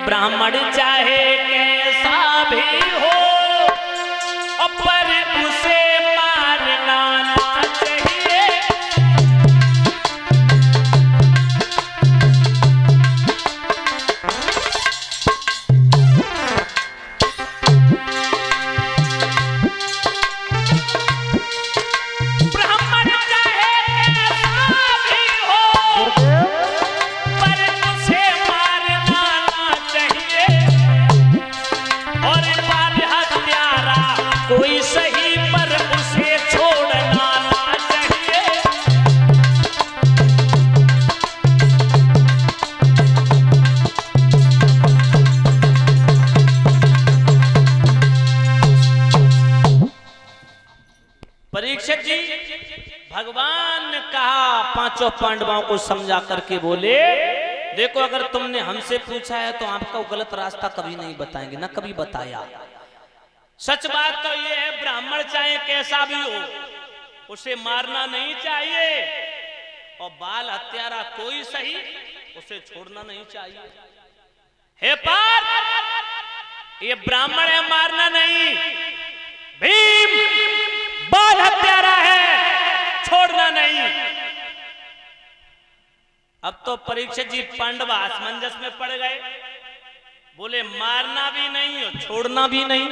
ब्राह्मण चाहे कैसा भी हो पर उसे मारना ना चाहिए। ब्राह्मण चाहे कैसा भी हो पर उसे मारना ना चाहिए। और बाल हत्यारा कोई सही पर उसे छोड़ना ना चाहिए। परीक्षित जी, भगवान ने कहा पांचों पांडवों को समझा करके बोले, देखो अगर तुमने हमसे पूछा है तो आपका गलत रास्ता कभी नहीं बताएंगे, ना कभी बताया। सच बात तो ये है, ब्राह्मण चाहे कैसा भी हो उसे मारना नहीं चाहिए, और बाल हत्यारा कोई सही उसे छोड़ना नहीं चाहिए। हे पार्थ, ये ब्राह्मण है, मारना नहीं। भीम बाल हत्यारा है, छोड़ना नहीं। अब तो परीक्षित जी पांडव असमंजस में पड़ गए, बोले मारना भी नहीं और छोड़ना भी नहीं,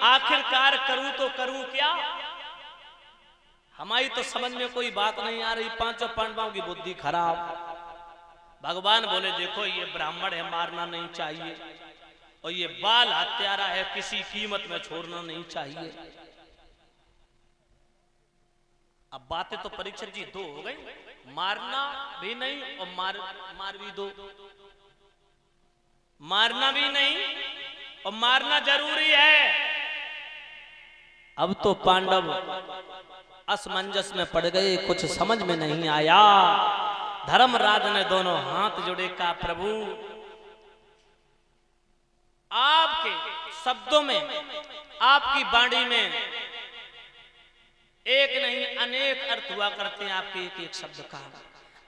आखिरकार करूं तो करूं क्या? हमारी तो समझ में कोई बात नहीं आ रही, पांचों पांडवों की बुद्धि खराब। भगवान बोले देखो ये ब्राह्मण है, मारना नहीं चाहिए, और ये बाल हत्यारा है, किसी कीमत में छोड़ना नहीं चाहिए। अब बातें तो परीक्षित जी दो हो गई, मारना भी नहीं और मार भी दो। मारना भी नहीं और मारना जरूरी है। अब तो पांडव असमंजस में पड़ गए, कुछ समझ में नहीं आया। धर्मराज ने दोनों हाथ जोड़े, कहा प्रभु आपके शब्दों में, आपकी वाणी में एक नहीं अनेक अर्थ हुआ करते हैं, आपके एक एक शब्द का।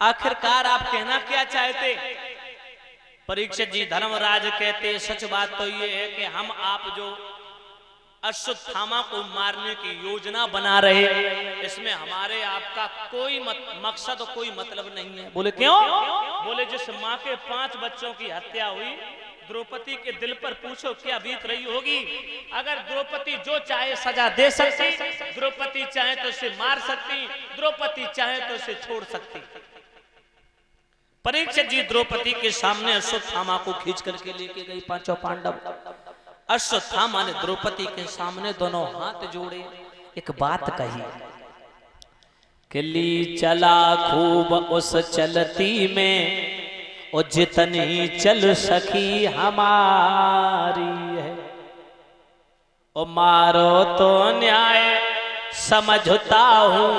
आखिरकार आप कहना क्या चाहते? परीक्षित जी धर्मराज कहते सच बात तो ये है कि हम आप जो अश्वत्थामा को मारने की योजना बना रहे, इसमें हमारे आपका कोई मकसद और कोई मतलब नहीं है। बोले क्यों? बोले जिस माँ के 5 बच्चों की हत्या हुई, द्रौपदी के दिल पर पूछो क्या बीत रही होगी। अगर द्रौपदी जो चाहे सजा दे सकती, द्रौपदी चाहे तो उसे मार सकती, द्रौपदी चाहे तो उसे छोड़ सकती। परीक्षित जी द्रौपदी के सामने अश्वत्थामा को खींच करके लेके गई पांचों पांडव। अश्वत्थामा ने द्रौपदी के सामने दोनों हाथ जोड़े, एक बात कही कि ली चला खूब उस चलती में, और जितनी चल सकी हमारी है, और मारो तो न्याय समझता हूं,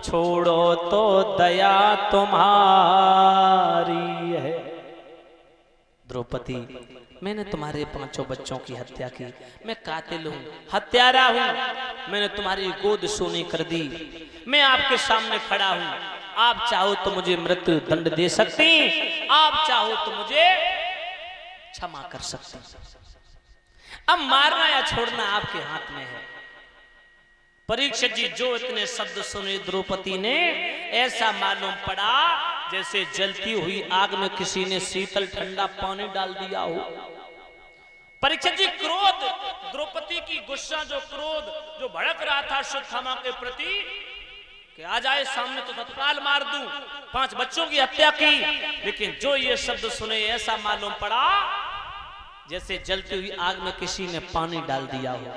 छोड़ो तो दया तुम्हारी है। द्रौपदी मैंने तुम्हारे 5 बच्चों की हत्या की, मैं कातिल हूं, हत्यारा हूं, मैंने तुम्हारी गोद सोनी कर दी, मैं आपके सामने खड़ा हूं। आप चाहो तो मुझे मृत्यु दंड दे सकती, आप चाहो तो मुझे क्षमा कर सकती। अब मारना या छोड़ना आपके हाथ में है। परीक्षित जी जो इतने शब्द सुने द्रौपदी ने, ऐसा मालूम पड़ा जैसे जलती हुई आग में किसी ने शीतल ठंडा पानी डाल दिया हो। परीक्षित जी क्रोध, द्रौपदी की गुस्सा, जो क्रोध जो भड़क रहा था अश्वत्थामा के प्रति कि आ जाए सामने तो तत्काल मार दूं, 5 बच्चों की हत्या की, लेकिन जो ये शब्द सुने ऐसा मालूम पड़ा जैसे जलती हुई आग में किसी ने पानी डाल दिया हो।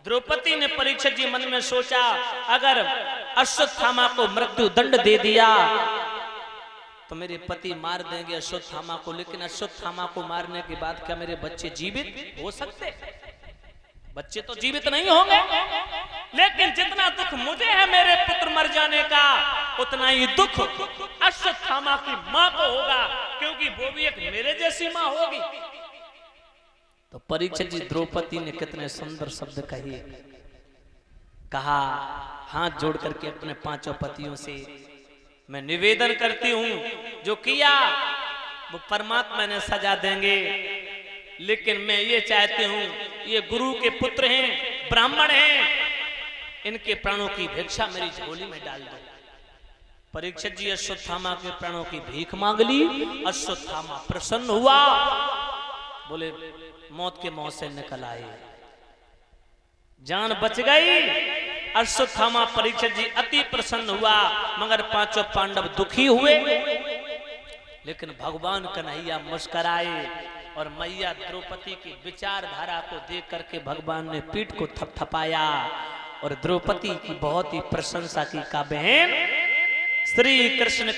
द्रौपदी ने परीक्षित जी मन में सोचा अगर अश्वत्थामा को मृत्यु दंड दे दिया तो मेरे पति मार देंगे अश्वत्थामा को, लेकिन अश्वत्थामा को मारने के बाद क्या मेरे बच्चे जीवित हो सकते? बच्चे तो जीवित नहीं होंगे, लेकिन जितना दुख मुझे है मेरे पुत्र मर जाने का, उतना ही दुख अश्वत्थामा की मां को होगा, क्योंकि वो भी एक मेरे जैसी मां होगी। तो परीक्षित जी द्रौपदी ने कितने सुंदर शब्द कहे, कहा हाथ जोड़ करके अपने 5 पतियों से मैं निवेदन करती हूं, जो किया वो परमात्मा ने सजा देंगे, लेकिन मैं ये चाहती हूं, ये गुरु के पुत्र हैं, ब्राह्मण हैं, इनके प्राणों की भिक्षा मेरी झोली में डाल दो। परीक्षित जी अश्वत्थामा के प्राणों की भीख मांग ली। अश्वत्थामा प्रसन्न हुआ, बोले मौत के मुंह से निकल आए, जान बच गई। अश्वत्थामा परीक्षित जी अति प्रसन्न हुआ, मगर पांचों पांडव दुखी हुए। लेकिन भगवान कन्हैया मुस्कुराए और मैया द्रौपदी की विचारधारा को देख करके भगवान ने पीठ को थपथपाया और द्रौपदी की बहुत ही प्रशंसा की, का बहन श्री कृष्ण